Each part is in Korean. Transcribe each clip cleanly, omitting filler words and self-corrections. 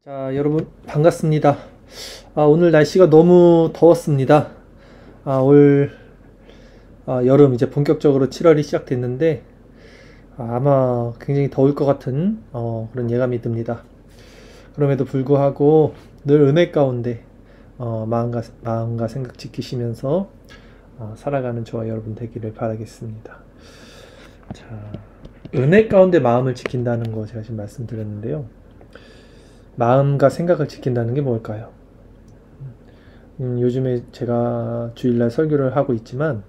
자, 여러분 반갑습니다. 오늘 날씨가 너무 더웠습니다. 올 여름 이제 본격적으로 7월이 시작됐는데 아마 굉장히 더울 것 같은 그런 예감이 듭니다. 그럼에도 불구하고 늘 은혜 가운데 마음과 생각 지키시면서 살아가는 저와 여러분 되기를 바라겠습니다. 자, 은혜 가운데 마음을 지킨다는 거 제가 지금 말씀드렸는데요. 마음과 생각을 지킨다는 게 뭘까요? 요즘에 제가 주일날 설교를 하고 있지만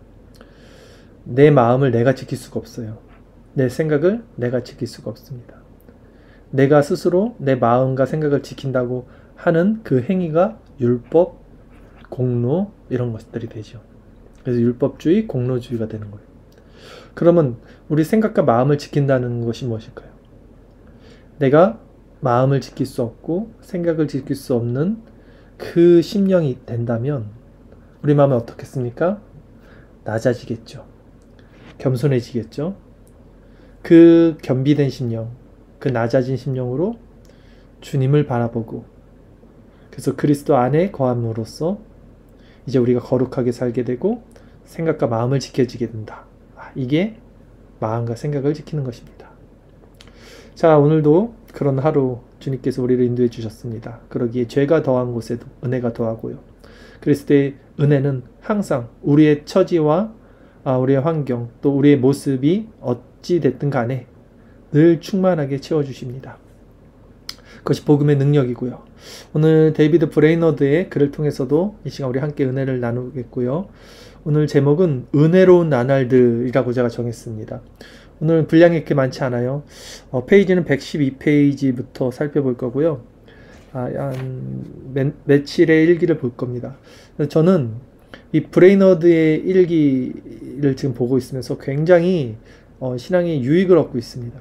내 마음을 내가 지킬 수가 없어요. 내 생각을 내가 지킬 수가 없습니다. 내가 스스로 내 마음과 생각을 지킨다고 하는 그 행위가 율법, 공로 이런 것들이 되죠. 그래서 율법주의, 공로주의가 되는 거예요. 그러면 우리 생각과 마음을 지킨다는 것이 무엇일까요? 내가 마음을 지킬 수 없고 생각을 지킬 수 없는 그 심령이 된다면 우리 마음은 어떻겠습니까? 낮아지겠죠. 겸손해지겠죠. 그 겸비된 심령, 그 낮아진 심령으로 주님을 바라보고 그래서 그리스도 안에 거함으로써 이제 우리가 거룩하게 살게 되고 생각과 마음을 지켜지게 된다. 이게 마음과 생각을 지키는 것입니다. 자, 오늘도 그런 하루 주님께서 우리를 인도해 주셨습니다. 그러기에 죄가 더한 곳에도 은혜가 더하고요. 그리스도의 은혜는 항상 우리의 처지와 우리의 환경 또 우리의 모습이 어찌 됐든 간에 늘 충만하게 채워주십니다. 그것이 복음의 능력이고요. 오늘 데이비드 브레이너드의 글을 통해서도 이 시간 우리 함께 은혜를 나누겠고요. 오늘 제목은 은혜로운 나날들이라고 제가 정했습니다. 오늘 분량이 그렇게 많지 않아요. 페이지는 112페이지부터 살펴볼 거고요. 며칠의 일기를 볼 겁니다. 저는 이 브레이너드의 일기를 지금 보고 있으면서 굉장히 신앙에 유익을 얻고 있습니다.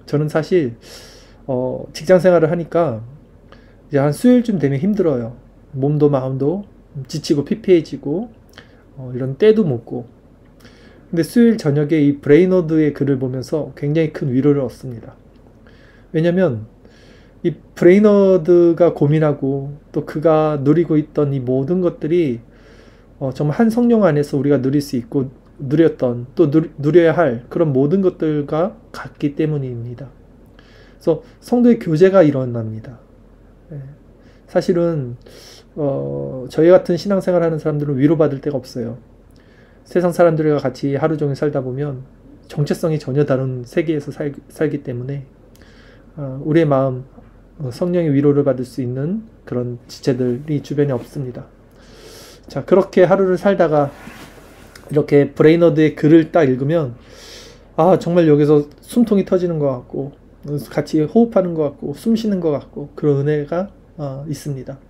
저는 사실 직장 생활을 하니까 이제 한 수요일쯤 되면 힘들어요. 몸도 마음도 지치고 피폐해지고 이런 때도 못 고 근데 수요일 저녁에 이 브레이너드의 글을 보면서 굉장히 큰 위로를 얻습니다. 왜냐면 이 브레이너드가 고민하고 또 그가 누리고 있던 이 모든 것들이 정말 한 성령 안에서 우리가 누릴 수 있고 누렸던 또 누려야 할 그런 모든 것들과 같기 때문입니다. 그래서 성도의 교제가 일어납니다. 사실은 저희 같은 신앙생활 하는 사람들은 위로받을 데가 없어요. 세상 사람들과 같이 하루 종일 살다 보면 정체성이 전혀 다른 세계에서 살기 때문에 우리의 마음, 성령의 위로를 받을 수 있는 그런 지체들이 주변에 없습니다. 자, 그렇게 하루를 살다가 이렇게 브레이너드의 글을 딱 읽으면 정말 여기서 숨통이 터지는 것 같고 같이 호흡하는 것 같고 숨 쉬는 것 같고 그런 은혜가 있습니다.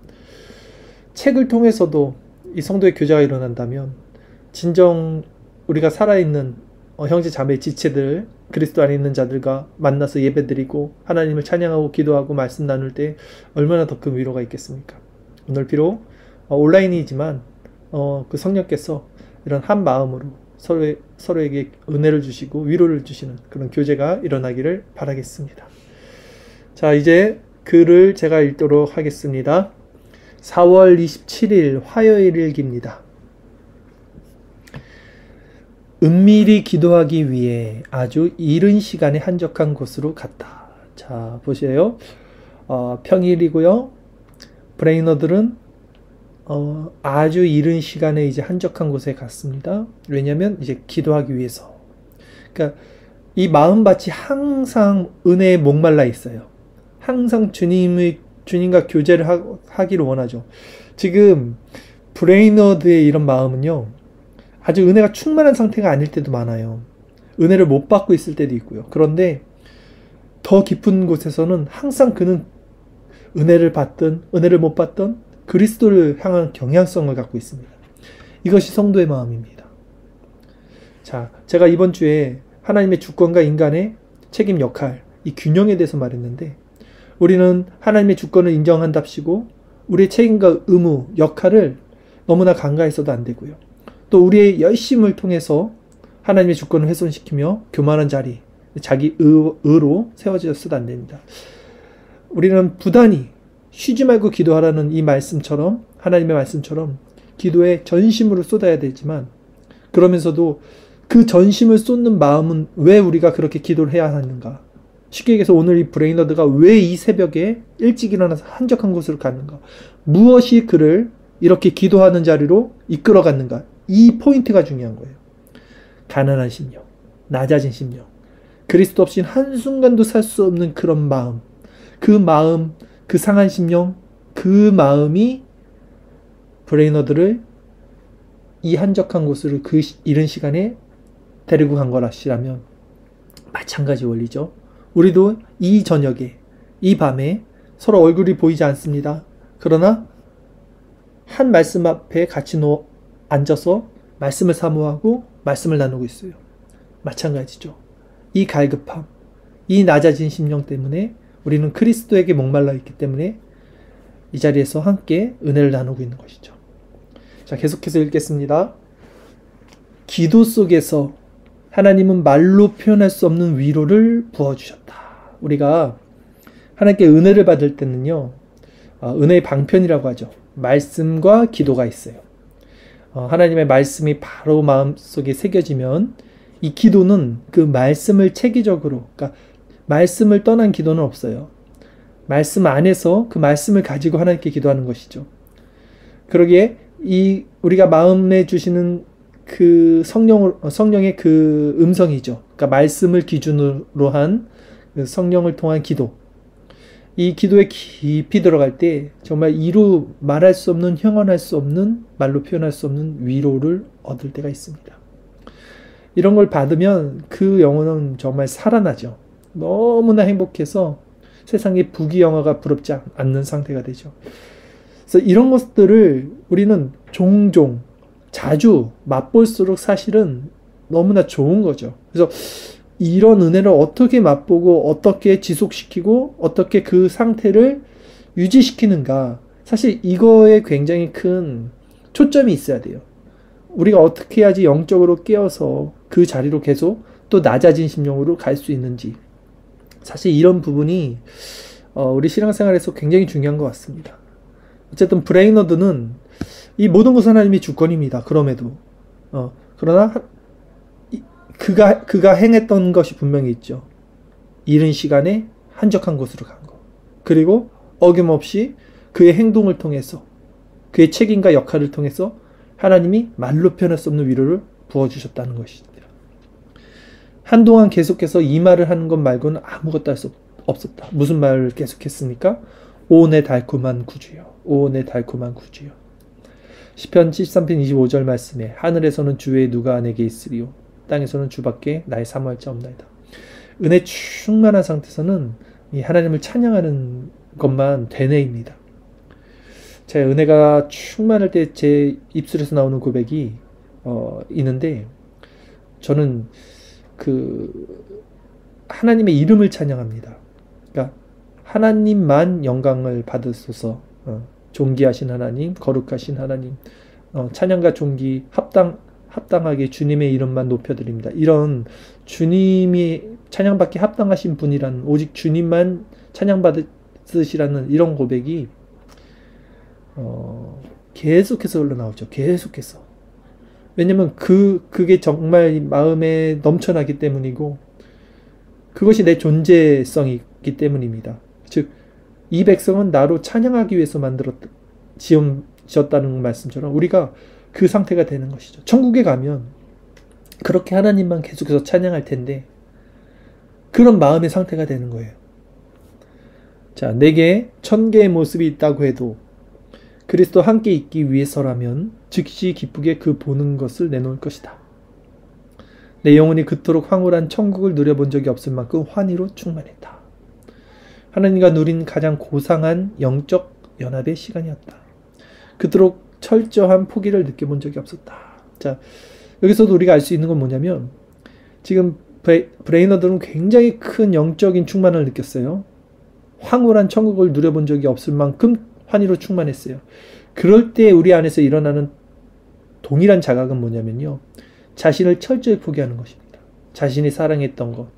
책을 통해서도 이 성도의 교제가 일어난다면 진정 우리가 살아있는 형제 자매 지체들 그리스도 안에 있는 자들과 만나서 예배드리고 하나님을 찬양하고 기도하고 말씀 나눌 때 얼마나 더 큰 위로가 있겠습니까? 오늘 비록 온라인이지만 그 성령께서 이런 한 마음으로 서로에게 은혜를 주시고 위로를 주시는 그런 교제가 일어나기를 바라겠습니다. 자, 이제 글을 제가 읽도록 하겠습니다. 4월 27일 화요일 일기입니다. 은밀히 기도하기 위해 아주 이른 시간에 한적한 곳으로 갔다. 자, 보세요. 평일이고요. 브레이너들은 아주 이른 시간에 이제 한적한 곳에 갔습니다. 왜냐면 이제 기도하기 위해서. 그러니까 이 마음밭이 항상 은혜에 목말라 있어요. 항상 주님과 교제를 하기를 원하죠. 지금 브레이너드의 이런 마음은요. 아주 은혜가 충만한 상태가 아닐 때도 많아요. 은혜를 못 받고 있을 때도 있고요. 그런데 더 깊은 곳에서는 항상 그는 은혜를 받든 은혜를 못 받든 그리스도를 향한 경향성을 갖고 있습니다. 이것이 성도의 마음입니다. 자, 제가 이번 주에 하나님의 주권과 인간의 책임 역할, 이 균형에 대해서 말했는데 우리는 하나님의 주권을 인정한답시고 우리의 책임과 의무, 역할을 너무나 간과해서도 안 되고요. 또 우리의 열심을 통해서 하나님의 주권을 훼손시키며 교만한 자리, 자기 의로 세워져서도 안 됩니다. 우리는 부단히 쉬지 말고 기도하라는 이 말씀처럼, 하나님의 말씀처럼 기도에 전심으로 쏟아야 되지만, 그러면서도 그 전심을 쏟는 마음은 왜 우리가 그렇게 기도를 해야 하는가? 쉽게 얘기해서 오늘 이 브레이너드가 왜 이 새벽에 일찍 일어나서 한적한 곳으로 갔는가? 무엇이 그를 이렇게 기도하는 자리로 이끌어 갔는가? 이 포인트가 중요한 거예요. 가난한 심령, 낮아진 심령, 그리스도 없인 한순간도 살 수 없는 그런 마음, 그 상한 심령, 그 마음이 브레이너드를 이 한적한 곳으로 그 이른 시간에 데리고 간 거라시라면 마찬가지 원리죠. 우리도 이 저녁에, 이 밤에 서로 얼굴이 보이지 않습니다. 그러나 한 말씀 앞에 같이 앉아서 말씀을 사모하고 말씀을 나누고 있어요. 마찬가지죠. 이 갈급함, 이 낮아진 심령 때문에 우리는 그리스도에게 목말라 있기 때문에 이 자리에서 함께 은혜를 나누고 있는 것이죠. 자, 계속해서 읽겠습니다. 기도 속에서 하나님은 말로 표현할 수 없는 위로를 부어주셨다. 우리가 하나님께 은혜를 받을 때는요, 은혜의 방편이라고 하죠. 말씀과 기도가 있어요. 하나님의 말씀이 바로 마음속에 새겨지면 이 기도는 그 말씀을 체계적으로, 그러니까 말씀을 떠난 기도는 없어요. 말씀 안에서 그 말씀을 가지고 하나님께 기도하는 것이죠. 그러기에 우리가 마음에 주시는 그 성령의 그 음성이죠. 그러니까 말씀을 기준으로 한 성령을 통한 기도. 이 기도에 깊이 들어갈 때 정말 이루 말할 수 없는, 형언할 수 없는, 말로 표현할 수 없는 위로를 얻을 때가 있습니다. 이런 걸 받으면 그 영혼은 정말 살아나죠. 너무나 행복해서 세상에 부귀영화가 부럽지 않는 상태가 되죠. 그래서 이런 것들을 우리는 종종, 자주 맛볼수록 사실은 너무나 좋은 거죠. 그래서 이런 은혜를 어떻게 맛보고 어떻게 지속시키고 어떻게 그 상태를 유지시키는가, 사실 이거에 굉장히 큰 초점이 있어야 돼요. 우리가 어떻게 해야지 영적으로 깨어서 그 자리로 계속 또 낮아진 심령으로 갈 수 있는지, 사실 이런 부분이 우리 신앙생활에서 굉장히 중요한 것 같습니다. 어쨌든 브레이너드는 이 모든 것은 하나님의 주권입니다. 그럼에도 그러나 그가 행했던 것이 분명히 있죠. 이른 시간에 한적한 곳으로 간 것, 그리고 어김없이 그의 행동을 통해서, 그의 책임과 역할을 통해서 하나님이 말로 표현할 수 없는 위로를 부어주셨다는 것입니다. 한동안 계속해서 이 말을 하는 것 말고는 아무것도 할 수 없었다. 무슨 말을 계속했습니까? 오 내 달콤한 구주여, 오 내 달콤한 구주여. 시편 73편 25절 말씀에 하늘에서는 주 외에 누가 내게 있으리요, 땅에서는 주밖에 나의 사모할 자 없나이다. 은혜 충만한 상태에서는 이 하나님을 찬양하는 것만 되뇌입니다. 제 은혜가 충만할 때 제 입술에서 나오는 고백이 있는데, 저는 하나님의 이름을 찬양합니다. 그러니까 하나님만 영광을 받으소서, 존귀하신 하나님, 거룩하신 하나님, 찬양과 존귀 합당하게 주님의 이름만 높여드립니다. 이런 주님이 찬양받기 합당하신 분이라는, 오직 주님만 찬양받으시라는 이런 고백이 계속해서 흘러나오죠. 계속해서. 왜냐면 그게 정말 마음에 넘쳐나기 때문이고, 그것이 내 존재성이기 때문입니다. 즉, 이 백성은 나로 찬양하기 위해서 지었다는 말씀처럼 우리가 그 상태가 되는 것이죠. 천국에 가면 그렇게 하나님만 계속해서 찬양할 텐데, 그런 마음의 상태가 되는 거예요. 자, 내게 1000개의 모습이 있다고 해도 그리스도 함께 있기 위해서라면 즉시 기쁘게 그 보는 것을 내놓을 것이다. 내 영혼이 그토록 황홀한 천국을 누려본 적이 없을 만큼 환희로 충만했다. 하나님과 누린 가장 고상한 영적 연합의 시간이었다. 그토록 철저한 포기를 느껴본 적이 없었다. 자, 여기서도 우리가 알 수 있는 건 뭐냐면, 지금 브레이너드는 굉장히 큰 영적인 충만을 느꼈어요. 황홀한 천국을 누려본 적이 없을 만큼 환희로 충만했어요. 그럴 때 우리 안에서 일어나는 동일한 자각은 뭐냐면요, 자신을 철저히 포기하는 것입니다. 자신이 사랑했던 것,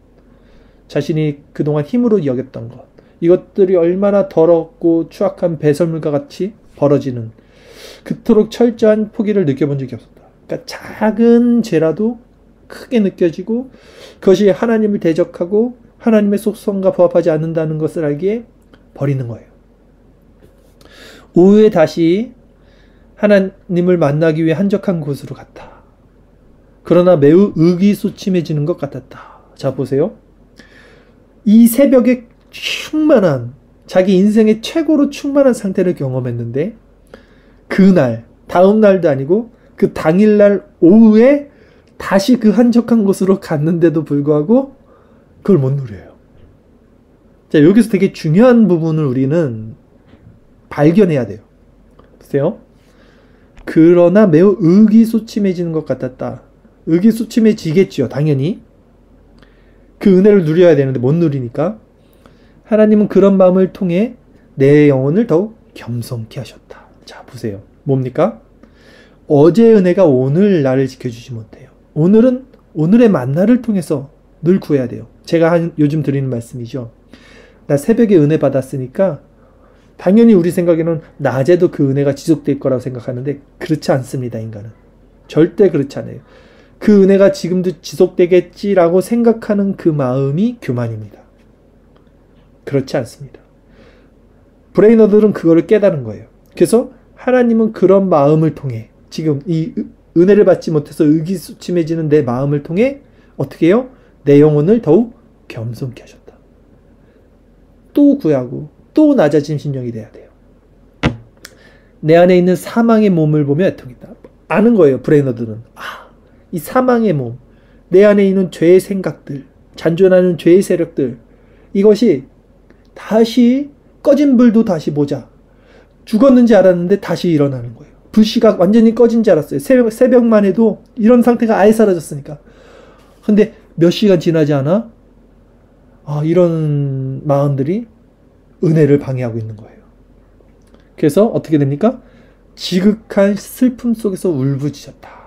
자신이 그동안 힘으로 여겼던 것, 이것들이 얼마나 더럽고 추악한 배설물과 같이 벌어지는, 그토록 철저한 포기를 느껴본 적이 없었다. 그러니까 작은 죄라도 크게 느껴지고 그것이 하나님을 대적하고 하나님의 속성과 부합하지 않는다는 것을 알기에 버리는 거예요. 오후에 다시 하나님을 만나기 위해 한적한 곳으로 갔다. 그러나 매우 의기소침해지는 것 같았다. 자, 보세요. 이 새벽에 충만한, 자기 인생의 최고로 충만한 상태를 경험했는데 그날, 다음 날도 아니고 그 당일날 오후에 다시 그 한적한 곳으로 갔는데도 불구하고 그걸 못 누려요. 자, 여기서 되게 중요한 부분을 우리는 발견해야 돼요. 보세요. 그러나 매우 의기소침해지는 것 같았다. 의기소침해지겠지요, 당연히. 그 은혜를 누려야 되는데 못 누리니까. 하나님은 그런 마음을 통해 내 영혼을 더욱 겸손케 하셨다. 자, 보세요. 뭡니까? 어제의 은혜가 오늘 나를 지켜주지 못해요. 오늘은 오늘의 만나를 통해서 늘 구해야 돼요. 제가 요즘 드리는 말씀이죠. 나 새벽에 은혜 받았으니까 당연히 우리 생각에는 낮에도 그 은혜가 지속될 거라고 생각하는데 그렇지 않습니다, 인간은. 절대 그렇지 않아요. 그 은혜가 지금도 지속되겠지라고 생각하는 그 마음이 교만입니다. 그렇지 않습니다. 브레이너들은 그거를 깨달은 거예요. 그래서 하나님은 그런 마음을 통해 지금 이 은혜를 받지 못해서 의기소침해지는 내 마음을 통해 어떻게 해요? 내 영혼을 더욱 겸손케 하셨다. 또 구하고 또 낮아진 심령이 돼야 돼요. 내 안에 있는 사망의 몸을 보며 애통이다. 아는 거예요, 브레이너들은. 이 사망의 몸, 내 안에 있는 죄의 생각들, 잔존하는 죄의 세력들, 이것이 다시 꺼진 불도 다시 보자. 죽었는지 알았는데 다시 일어나는 거예요. 불씨가 완전히 꺼진 줄 알았어요. 새벽만 해도 이런 상태가 아예 사라졌으니까. 근데 몇 시간 지나지 않아? 이런 마음들이 은혜를 방해하고 있는 거예요. 그래서 어떻게 됩니까? 지극한 슬픔 속에서 울부짖었다.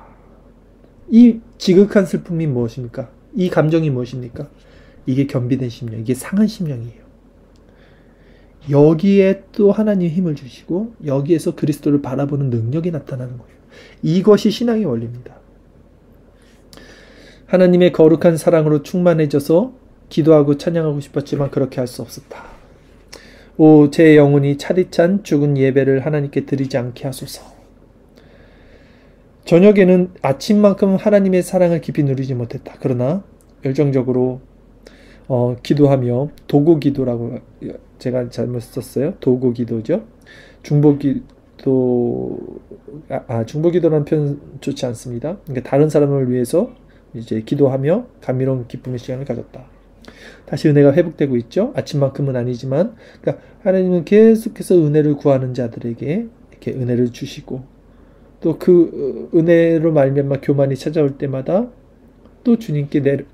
이 지극한 슬픔이 무엇입니까? 이 감정이 무엇입니까? 이게 겸비된 심령, 이게 상한 심령이에요. 여기에 또 하나님 힘을 주시고 여기에서 그리스도를 바라보는 능력이 나타나는 거예요. 이것이 신앙의 원리입니다. 하나님의 거룩한 사랑으로 충만해져서 기도하고 찬양하고 싶었지만 그렇게 할 수 없었다. 오, 제 영혼이 차디찬 죽은 예배를 하나님께 드리지 않게 하소서. 저녁에는 아침만큼 하나님의 사랑을 깊이 누리지 못했다. 그러나 열정적으로 기도하며 도구기도라고 제가 잘못 썼어요. 도구기도죠. 중보기도라는 표현 좋지 않습니다. 그러니까 다른 사람을 위해서 이제 기도하며 감미로운 기쁨의 시간을 가졌다. 다시 은혜가 회복되고 있죠. 아침만큼은 아니지만, 그러니까 하나님은 계속해서 은혜를 구하는 자들에게 이렇게 은혜를 주시고, 또 그 은혜로 말미암아 교만이 찾아올 때마다 또 주님께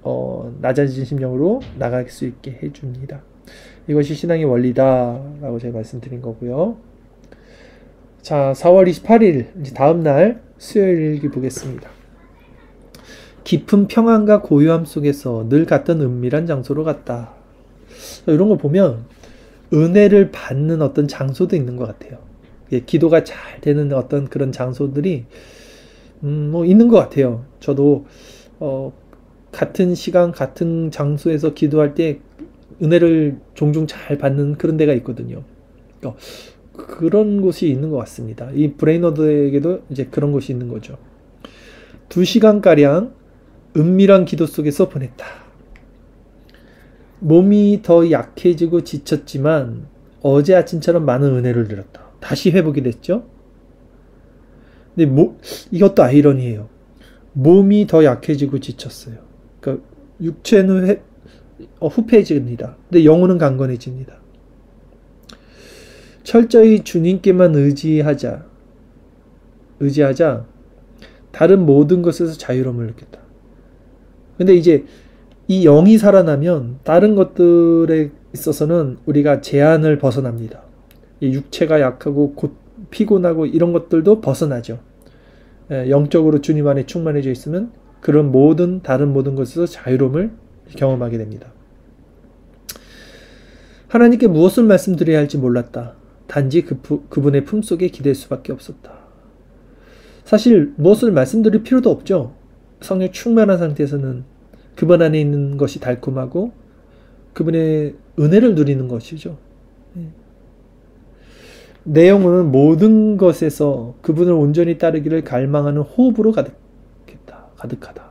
낮아진 심령으로 나갈 수 있게 해줍니다. 이것이 신앙의 원리다라고 제가 말씀드린 거고요. 자, 4월 28일 이제 다음 날 수요일 일기 보겠습니다. 깊은 평안과 고요함 속에서 늘 갔던 은밀한 장소로 갔다. 이런 거 보면 은혜를 받는 어떤 장소도 있는 것 같아요. 기도가 잘 되는 어떤 그런 장소들이 있는 것 같아요. 저도 같은 시간 같은 장소에서 기도할 때 은혜를 종종 잘 받는 그런 데가 있거든요. 그런 곳이 있는 것 같습니다. 이 브레이너드에게도 이제 그런 곳이 있는 거죠. 2시간가량 은밀한 기도 속에서 보냈다. 몸이 더 약해지고 지쳤지만 어제 아침처럼 많은 은혜를 누렸다. 다시 회복이 됐죠. 근데 이것도 아이러니예요. 몸이 더 약해지고 지쳤어요. 그러니까 육체는 후패해집니다. 근데 영혼은 강건해집니다. 철저히 주님께만 의지하자 다른 모든 것에서 자유로움을 느꼈다. 근데 이제 이 영이 살아나면 다른 것들에 있어서는 우리가 제한을 벗어납니다. 이 육체가 약하고 곧 피곤하고 이런 것들도 벗어나죠. 영적으로 주님 안에 충만해져 있으면 그런 다른 모든 것에서 자유로움을 경험하게 됩니다. 하나님께 무엇을 말씀드려야 할지 몰랐다. 단지 그분의 품속에 기댈 수밖에 없었다. 사실 무엇을 말씀드릴 필요도 없죠. 성령 충만한 상태에서는 그분 안에 있는 것이 달콤하고 그분의 은혜를 누리는 것이죠. 내 영혼은 모든 것에서 그분을 온전히 따르기를 갈망하는 호흡으로 가득하다.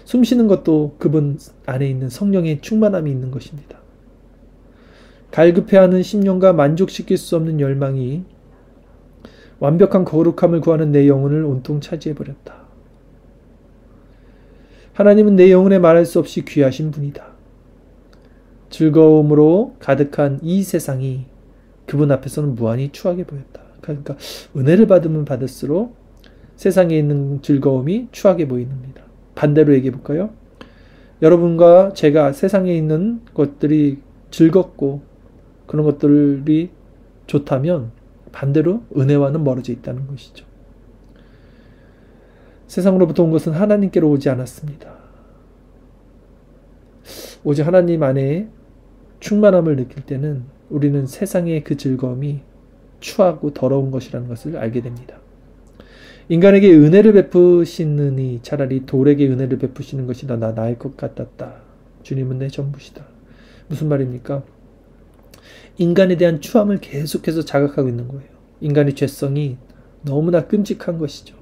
숨 쉬는 것도 그분 안에 있는 성령의 충만함이 있는 것입니다. 갈급해하는 심령과 만족시킬 수 없는 열망이 완벽한 거룩함을 구하는 내 영혼을 온통 차지해버렸다. 하나님은 내 영혼에 말할 수 없이 귀하신 분이다. 즐거움으로 가득한 이 세상이 그분 앞에서는 무한히 추하게 보였다. 그러니까 은혜를 받으면 받을수록 세상에 있는 즐거움이 추하게 보입니다. 반대로 얘기해 볼까요? 여러분과 제가 세상에 있는 것들이 즐겁고 그런 것들이 좋다면 반대로 은혜와는 멀어져 있다는 것이죠. 세상으로부터 온 것은 하나님께로 오지 않았습니다. 오직 하나님 안에 충만함을 느낄 때는 우리는 세상의 그 즐거움이 추하고 더러운 것이라는 것을 알게 됩니다. 인간에게 은혜를 베푸시느니 차라리 돌에게 은혜를 베푸시는 것이 더 나을 것 같았다. 주님은 내 전부시다. 무슨 말입니까? 인간에 대한 추함을 계속해서 자각하고 있는 거예요. 인간의 죄성이 너무나 끔찍한 것이죠.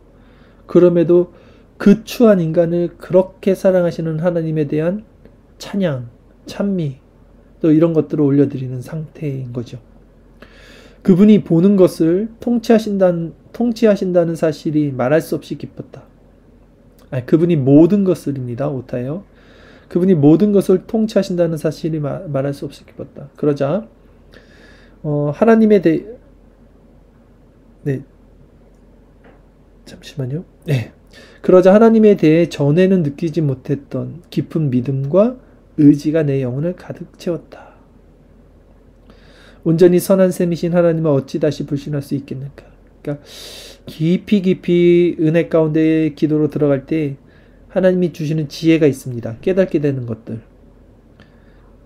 그럼에도 그 추한 인간을 그렇게 사랑하시는 하나님에 대한 찬양, 찬미, 또 이런 것들을 올려드리는 상태인 거죠. 그분이 보는 것을 통치하신다는 사실이 말할 수 없이 기뻤다. 그분이 모든 것을입니다. 오타예요. 그분이 모든 것을 통치하신다는 사실이 말할 수 없이 기뻤다. 그러자 하나님에 대해 잠시만요. 그러자 하나님에 대해 전에는 느끼지 못했던 깊은 믿음과 의지가 내 영혼을 가득 채웠다. 온전히 선한 셈이신 하나님을 어찌 다시 불신할 수 있겠는가. 그러니까 깊이 은혜 가운데 기도로 들어갈 때 하나님이 주시는 지혜가 있습니다. 깨닫게 되는 것들.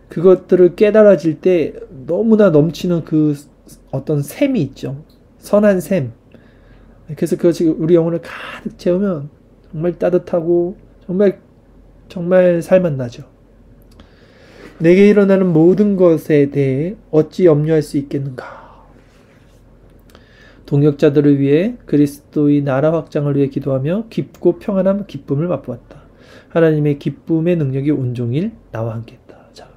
그것들을 깨달아질 때 너무나 넘치는 그 어떤 셈이 있죠. 선한 셈. 그래서 그것이 우리 영혼을 가득 채우면 정말 따뜻하고 정말 살맛나죠. 내게 일어나는 모든 것에 대해 어찌 염려할 수 있겠는가. 동역자들을 위해 그리스도의 나라 확장을 위해 기도하며 깊고 평안한 기쁨을 맛보았다. 하나님의 기쁨의 능력이 온종일 나와 함께했다. 자,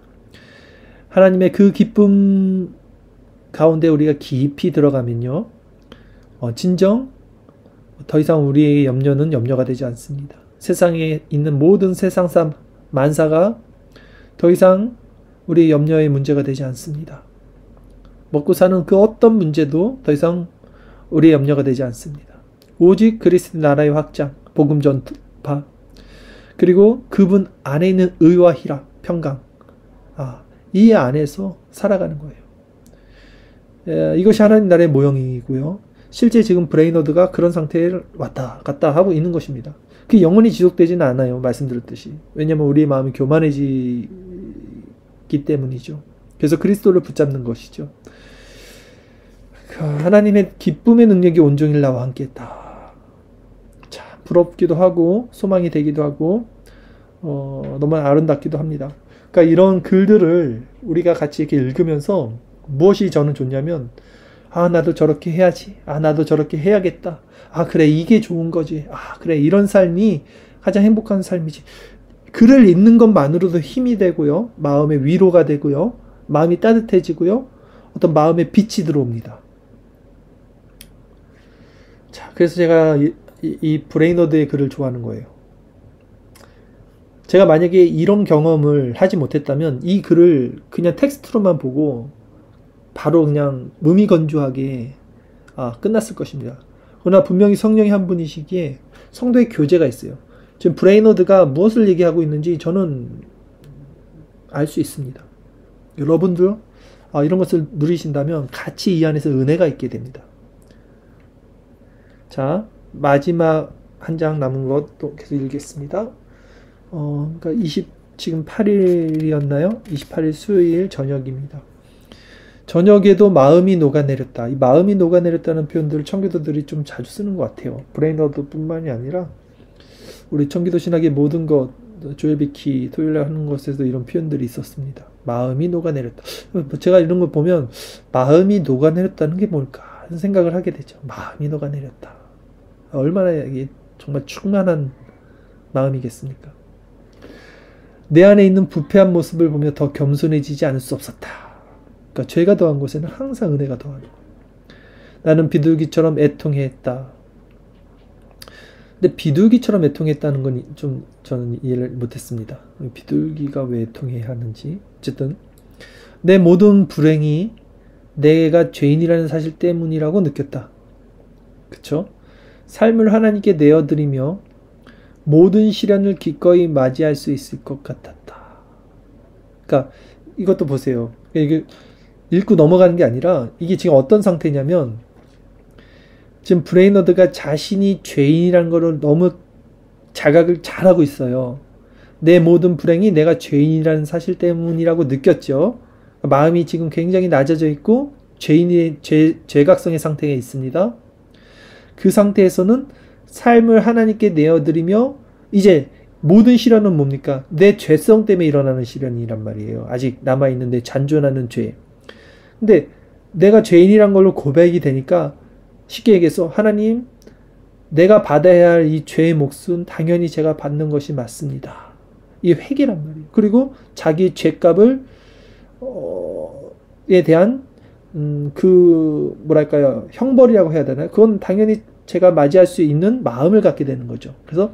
하나님의 그 기쁨 가운데 우리가 깊이 들어가면요, 진정 더 이상 우리의 염려는 염려가 되지 않습니다. 세상에 있는 모든 세상사 만사가 더 이상 우리의 염려의 문제가 되지 않습니다. 먹고 사는 그 어떤 문제도 더 이상 우리의 염려가 되지 않습니다. 오직 그리스도 나라의 확장, 복음 전파, 그리고 그분 안에 있는 의와 희락, 평강, 이 안에서 살아가는 거예요. 이것이 하나님 나라의 모형이고요. 실제 지금 브레이너드가 그런 상태에 왔다 갔다 하고 있는 것입니다. 그 영원히 지속되지는 않아요. 말씀드렸듯이. 왜냐하면 우리의 마음이 교만해지기 때문이죠. 그래서 그리스도를 붙잡는 것이죠. 하나님의 기쁨의 능력이 온종일 나와 함께했다. 참 부럽기도 하고 소망이 되기도 하고 너무 아름답기도 합니다. 그러니까 이런 글들을 우리가 같이 이렇게 읽으면서 무엇이 저는 좋냐면 나도 저렇게 해야지. 나도 저렇게 해야겠다. 그래, 이게 좋은 거지. 그래, 이런 삶이 가장 행복한 삶이지. 글을 읽는 것만으로도 힘이 되고요. 마음의 위로가 되고요. 마음이 따뜻해지고요. 어떤 마음의 빛이 들어옵니다. 자, 그래서 제가 이 브레이너드의 글을 좋아하는 거예요. 제가 만약에 이런 경험을 하지 못했다면 이 글을 그냥 텍스트로만 보고 바로 그냥 무미건조하게 끝났을 것입니다. 그러나 분명히 성령이 한 분이시기에 성도의 교제가 있어요. 지금 브레이너드가 무엇을 얘기하고 있는지 저는 알 수 있습니다. 여러분들 이런 것을 누리신다면 같이 이 안에서 은혜가 있게 됩니다. 자, 마지막 한 장 남은 것도 계속 읽겠습니다. 그러니까 지금 8일이었나요? 28일 수요일 저녁입니다. 저녁에도 마음이 녹아내렸다. 이 마음이 녹아내렸다는 표현들을 청교도들이 좀 자주 쓰는 것 같아요. 브레이너드 뿐만이 아니라 우리 청교도 신학의 모든 것, 조엘 비키 토요일날 하는 것에도 이런 표현들이 있었습니다. 마음이 녹아내렸다. 제가 이런 걸 보면 마음이 녹아내렸다는 게 뭘까 하는 생각을 하게 되죠. 마음이 녹아내렸다. 얼마나 이게 정말 충만한 마음이겠습니까? 내 안에 있는 부패한 모습을 보며 더 겸손해지지 않을 수 없었다. 그러니까 죄가 더한 곳에는 항상 은혜가 더하는 거예요. 나는 비둘기처럼 애통했다. 근데 비둘기처럼 애통했다는 건 좀 저는 이해를 못했습니다. 비둘기가 왜 애통해야 하는지. 어쨌든 내 모든 불행이 내가 죄인이라는 사실 때문이라고 느꼈다. 그쵸? 삶을 하나님께 내어드리며 모든 시련을 기꺼이 맞이할 수 있을 것 같았다. 그러니까 이것도 보세요. 이게 읽고 넘어가는 게 아니라 이게 지금 어떤 상태냐면 지금 브레이너드가 자신이 죄인이라는 거를 너무 자각을 잘하고 있어요. 내 모든 불행이 내가 죄인이라는 사실 때문이라고 느꼈죠. 마음이 지금 굉장히 낮아져 있고 죄인의 죄각성의 상태에 있습니다. 그 상태에서는 삶을 하나님께 내어드리며 이제 모든 시련은 뭡니까? 내 죄성 때문에 일어나는 시련이란 말이에요. 아직 남아있는 내 잔존하는 죄. 근데 내가 죄인이란 걸로 고백이 되니까 쉽게 얘기해서 하나님, 내가 받아야 할 이 죄의 몫은 당연히 제가 받는 것이 맞습니다. 이게 회개란 말이에요. 그리고 자기 죄값을 에 대한 그 뭐랄까요, 형벌이라고 해야 되나요? 그건 당연히 제가 맞이할 수 있는 마음을 갖게 되는 거죠. 그래서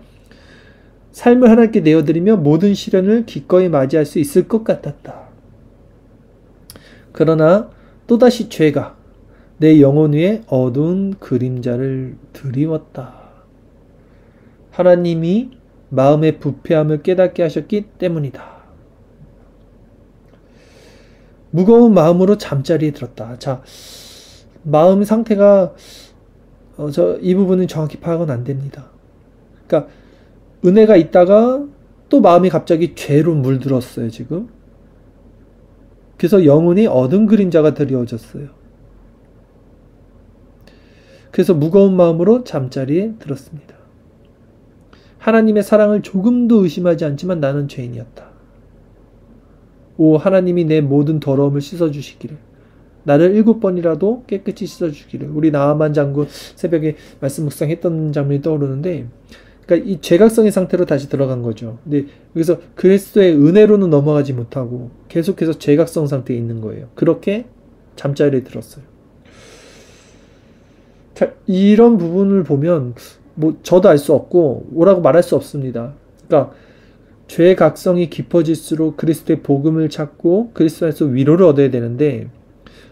삶을 하나님께 내어드리며 모든 시련을 기꺼이 맞이할 수 있을 것 같았다. 그러나 또다시 죄가 내 영혼 위에 어두운 그림자를 드리웠다. 하나님이 마음의 부패함을 깨닫게 하셨기 때문이다. 무거운 마음으로 잠자리에 들었다. 자, 마음 상태가 이 부분은 정확히 파악은 안 됩니다. 그러니까 은혜가 있다가 또 마음이 갑자기 죄로 물들었어요, 지금. 그래서 영혼이 어두운 그림자가 드리워졌어요. 그래서 무거운 마음으로 잠자리에 들었습니다. 하나님의 사랑을 조금도 의심하지 않지만 나는 죄인이었다. 오, 하나님이 내 모든 더러움을 씻어주시기를. 나를 7번이라도 깨끗이 씻어주기를. 우리 나아만 장군 새벽에 말씀 묵상했던 장면이 떠오르는데, 그러니까 이 죄각성의 상태로 다시 들어간 거죠. 근데 여기서 그리스도의 은혜로는 넘어가지 못하고 계속해서 죄각성 상태에 있는 거예요. 그렇게 잠자리에 들었어요. 자, 이런 부분을 보면 뭐 저도 알 수 없고 뭐라고 말할 수 없습니다. 그러니까 죄각성이 깊어질수록 그리스도의 복음을 찾고 그리스도 안에서 위로를 얻어야 되는데,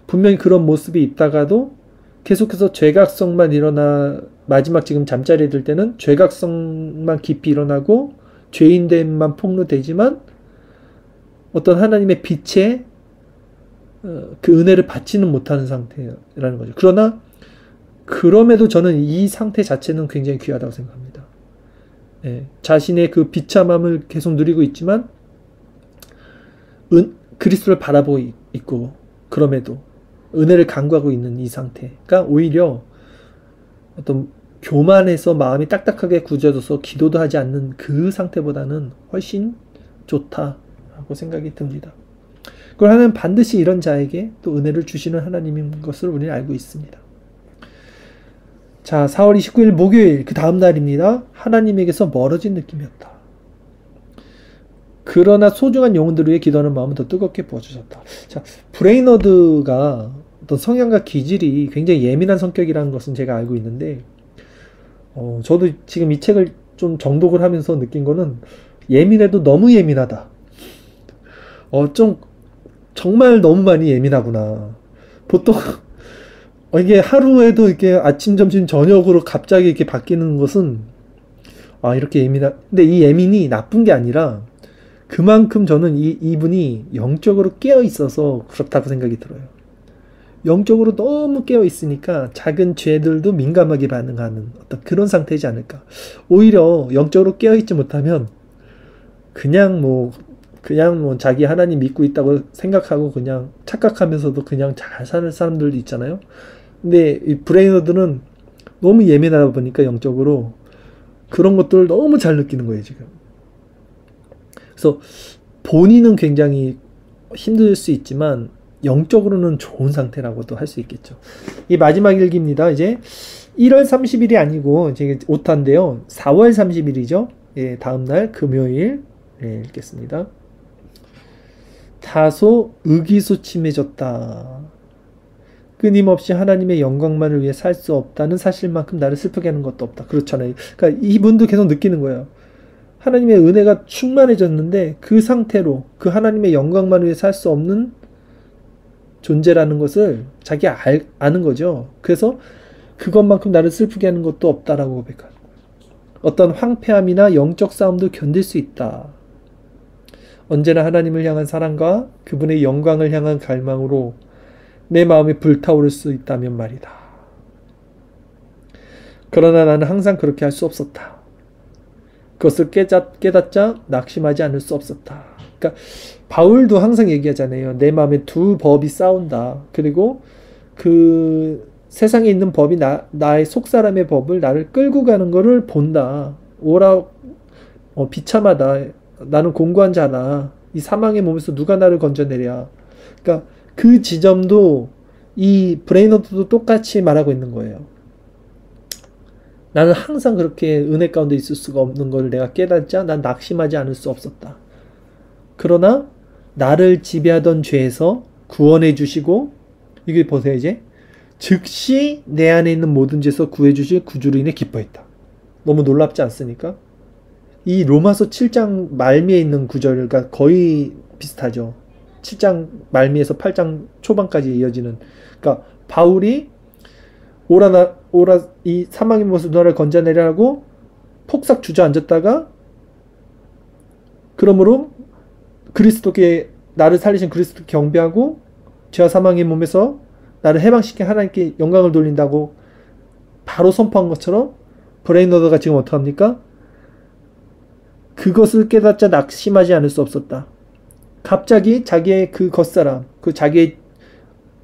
분명히 그런 모습이 있다가도 계속해서 죄각성만 일어나, 마지막 지금 잠자리에 들 때는 죄각성만 깊이 일어나고 죄인됨만 폭로되지만 어떤 하나님의 빛에 그 은혜를 받지는 못하는 상태라는 거죠. 그러나 그럼에도 저는 이 상태 자체는 굉장히 귀하다고 생각합니다. 예, 자신의 그 비참함을 계속 누리고 있지만 그리스도를 바라보고 있고 그럼에도 은혜를 간구하고 있는 이 상태가 오히려 어떤 교만해서 마음이 딱딱하게 굳어져서 기도도 하지 않는 그 상태보다는 훨씬 좋다라고 생각이 듭니다. 그걸 하나님 반드시 이런 자에게 또 은혜를 주시는 하나님인 것을 우리는 알고 있습니다. 자, 4월 29일 목요일 그 다음 날입니다. 하나님에게서 멀어진 느낌이었다. 그러나 소중한 영혼들을 위해 기도하는 마음은 더 뜨겁게 부어주셨다. 자, 브레이너드가 어떤 성향과 기질이 굉장히 예민한 성격이라는 것은 제가 알고 있는데, 저도 지금 이 책을 좀 정독을 하면서 느낀 거는 예민해도 너무 예민하다. 좀 정말 너무 많이 예민하구나. 보통 이게 하루에도 이렇게 아침, 점심, 저녁으로 갑자기 이렇게 바뀌는 것은 이렇게 근데 이 예민이 나쁜 게 아니라 그만큼 저는 이분이 영적으로 깨어 있어서 그렇다고 생각이 들어요. 영적으로 너무 깨어 있으니까 작은 죄들도 민감하게 반응하는 어떤 그런 상태이지 않을까. 오히려 영적으로 깨어 있지 못하면 그냥 뭐 그냥 뭐 자기 하나님 믿고 있다고 생각하고 그냥 착각하면서도 그냥 잘 사는 사람들도 있잖아요. 근데 이 브레이너드는 너무 예민하다 보니까 영적으로 그런 것들을 너무 잘 느끼는 거예요, 지금. 그래서 본인은 굉장히 힘들 수 있지만 영적으로는 좋은 상태라고도 할 수 있겠죠. 이 마지막 일기입니다. 이제 1월 30일이 아니고 이제 오타인데요. 4월 30일이죠. 예, 다음날 금요일 읽겠습니다. 다소 의기소침해졌다. 끊임없이 하나님의 영광만을 위해 살 수 없다는 사실만큼 나를 슬프게 하는 것도 없다. 그렇잖아요. 그러니까 이분도 계속 느끼는 거예요. 하나님의 은혜가 충만해졌는데 그 상태로 그 하나님의 영광만을 위해 살 수 없는 존재라는 것을 자기가 아는 거죠. 그래서 그것만큼 나를 슬프게 하는 것도 없다라고 고백하는 거예요. 어떤 황폐함이나 영적 싸움도 견딜 수 있다. 언제나 하나님을 향한 사랑과 그분의 영광을 향한 갈망으로 내 마음이 불타오를 수 있다면 말이다. 그러나 나는 항상 그렇게 할 수 없었다. 그것을 깨닫자 낙심하지 않을 수 없었다. 그러니까 바울도 항상 얘기하잖아요. 내 마음에 두 법이 싸운다. 그리고 그 세상에 있는 법이 나의 속사람의 법을 나를 끌고 가는 것을 본다. 오라 비참하다. 나는 공고한 자다. 이 사망의 몸에서 누가 나를 건져내랴. 그러니까 그 지점도 이 브레이너드도 똑같이 말하고 있는 거예요. 나는 항상 그렇게 은혜 가운데 있을 수가 없는 걸 내가 깨닫자 난 낙심하지 않을 수 없었다. 그러나 나를 지배하던 죄에서 구원해 주시고 이게 보세요 이제 즉시 내 안에 있는 모든 죄에서 구해 주실 구주로 인해 기뻐했다. 너무 놀랍지 않습니까? 이 로마서 7장 말미에 있는 구절과 거의 비슷하죠. 7장 말미에서 8장 초반까지 이어지는 그러니까 바울이 오라 이 사망의 모습 너를 건져내려고 폭삭 주저앉았다가 그러므로 그리스도께 나를 살리신 그리스도 경배하고 죄와 사망의 몸에서 나를 해방시켜 하나님께 영광을 돌린다고 바로 선포한 것처럼 브레이너드가 지금 어떡합니까? 그것을 깨닫자 낙심하지 않을 수 없었다. 갑자기 자기의 그 겉사람, 그 자기의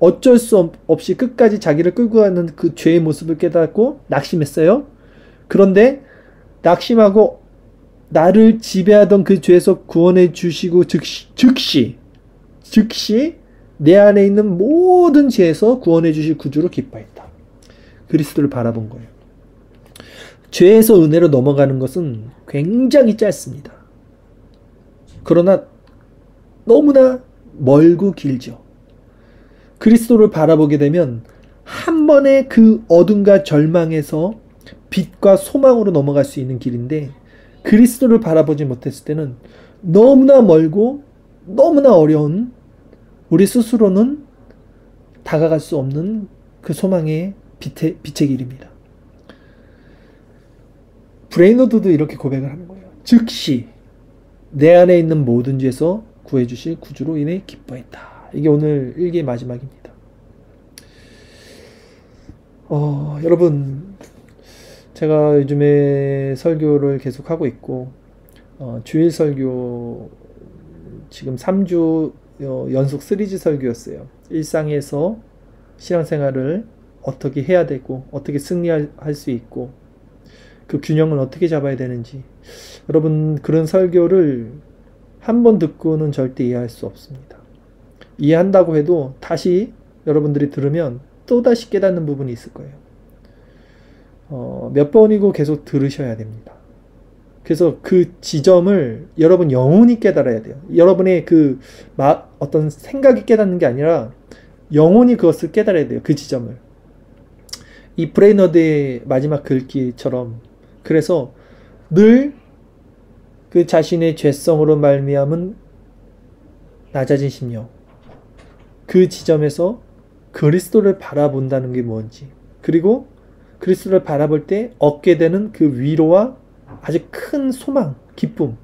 어쩔 수 없이 끝까지 자기를 끌고 가는 그 죄의 모습을 깨닫고 낙심했어요. 그런데 낙심하고 나를 지배하던 그 죄에서 구원해 주시고 즉시 내 안에 있는 모든 죄에서 구원해 주실 구주로 기뻐했다. 그리스도를 바라본 거예요. 죄에서 은혜로 넘어가는 것은 굉장히 짧습니다. 그러나 너무나 멀고 길죠. 그리스도를 바라보게 되면 한 번에 그 어둠과 절망에서 빛과 소망으로 넘어갈 수 있는 길인데 그리스도를 바라보지 못했을 때는 너무나 멀고 너무나 어려운 우리 스스로는 다가갈 수 없는 그 소망의 빛의 길입니다. 브레이너드도 이렇게 고백을 하는 거예요. 즉시 내 안에 있는 모든 죄에서 구해주실 구주로 인해 기뻐했다. 이게 오늘 일기의 마지막입니다. 여러분 제가 요즘에 설교를 계속 하고 있고 주일 설교 지금 3주 연속 시리즈 설교였어요. 일상에서 신앙생활을 어떻게 해야 되고 어떻게 승리할 수 있고 그 균형을 어떻게 잡아야 되는지 여러분 그런 설교를 한 번 듣고는 절대 이해할 수 없습니다. 이해한다고 해도 다시 여러분들이 들으면 또다시 깨닫는 부분이 있을 거예요. 몇 번이고 계속 들으셔야 됩니다. 그래서 그 지점을 여러분 영혼이 깨달아야 돼요. 여러분의 그 어떤 생각이 깨닫는 게 아니라 영혼이 그것을 깨달아야 돼요. 그 지점을. 이 브레이너드의 마지막 글귀처럼 그래서 늘 그 자신의 죄성으로 말미암은 낮아진 심령 그 지점에서 그리스도를 바라본다는 게 뭔지 그리고 그리스도를 바라볼 때 얻게 되는 그 위로와 아주 큰 소망, 기쁨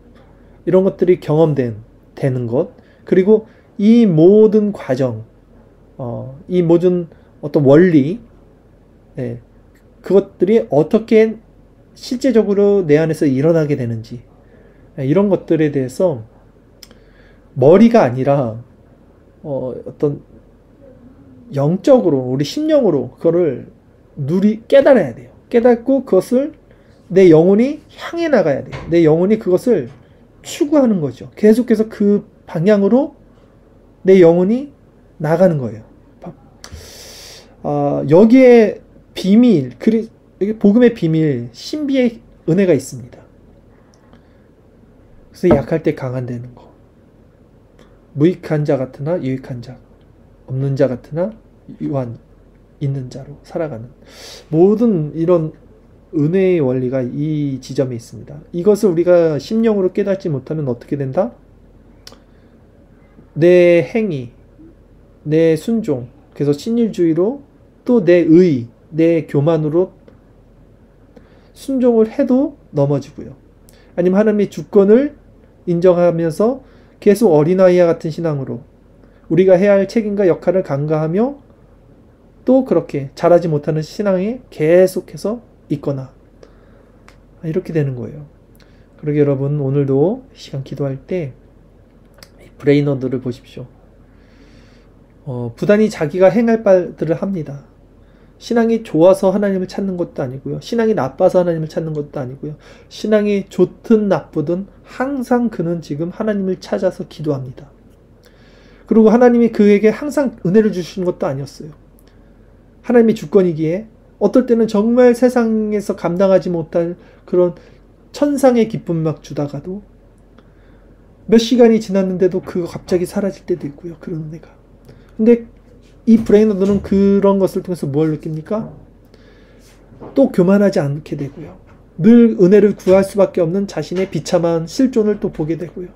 이런 것들이 되는 것 그리고 이 모든 과정 이 모든 어떤 원리 그것들이 어떻게 실제적으로 내 안에서 일어나게 되는지 이런 것들에 대해서 머리가 아니라 어떤 영적으로 우리 심령으로 그거를 깨달아야 돼요. 깨닫고 그것을 내 영혼이 향해 나가야 돼요. 내 영혼이 그것을 추구하는 거죠. 계속해서 그 방향으로 내 영혼이 나가는 거예요. 여기에 비밀, 여기 복음의 비밀, 신비의 은혜가 있습니다. 그래서 약할 때 강한다는 거. 무익한 자 같으나 유익한 자, 없는 자 같으나 유한 있는 자로 살아가는 모든 이런 은혜의 원리가 이 지점에 있습니다. 이것을 우리가 심령으로 깨닫지 못하면 어떻게 된다? 내 행위, 내 순종, 그래서 신일주의로 또 내 의, 내 교만으로 순종을 해도 넘어지고요. 아니면 하나님의 주권을 인정하면서 계속 어린아이와 같은 신앙으로 우리가 해야 할 책임과 역할을 간과하며 또 그렇게 잘하지 못하는 신앙에 계속해서 있거나 이렇게 되는 거예요. 그러게 여러분 오늘도 시간 기도할 때 브레이너들을 보십시오. 부단히 자기가 행할 바들을 합니다. 신앙이 좋아서 하나님을 찾는 것도 아니고요. 신앙이 나빠서 하나님을 찾는 것도 아니고요. 신앙이 좋든 나쁘든 항상 그는 지금 하나님을 찾아서 기도합니다. 그리고 하나님이 그에게 항상 은혜를 주시는 것도 아니었어요. 하나님의 주권이기에 어떨 때는 정말 세상에서 감당하지 못할 그런 천상의 기쁨 막 주다가도 몇 시간이 지났는데도 그거 갑자기 사라질 때도 있고요. 그런 은혜가. 근데 이 브레이너들은 그런 것을 통해서 뭘 느낍니까? 또 교만하지 않게 되고요. 늘 은혜를 구할 수밖에 없는 자신의 비참한 실존을 또 보게 되고요.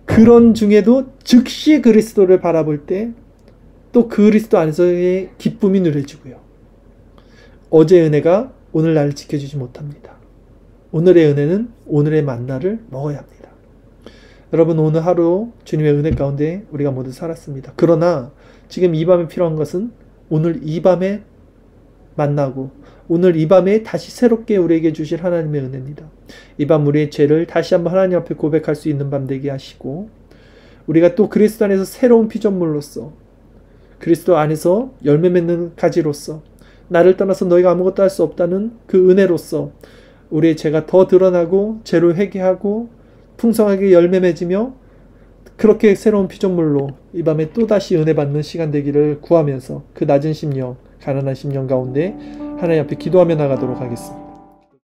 그런 중에도 즉시 그리스도를 바라볼 때 또 그리스도 안에서의 기쁨이 누려지고요. 어제의 은혜가 오늘 나를 지켜주지 못합니다. 오늘의 은혜는 오늘의 만나를 먹어야 합니다. 여러분 오늘 하루 주님의 은혜 가운데 우리가 모두 살았습니다. 그러나 지금 이 밤에 필요한 것은 오늘 이 밤에 만나고 오늘 이 밤에 다시 새롭게 우리에게 주실 하나님의 은혜입니다. 이 밤 우리의 죄를 다시 한번 하나님 앞에 고백할 수 있는 밤 되게 하시고 우리가 또 그리스도 안에서 새로운 피조물로서 그리스도 안에서 열매 맺는 가지로서 나를 떠나서 너희가 아무것도 할 수 없다는 그 은혜로서 우리의 죄가 더 드러나고 죄로 회개하고 풍성하게 열매 맺으며 그렇게 새로운 피조물로 이 밤에 또다시 은혜 받는 시간 되기를 구하면서 그 낮은 심령, 가난한 심령 가운데 하나님 앞에 기도하며 나가도록 하겠습니다.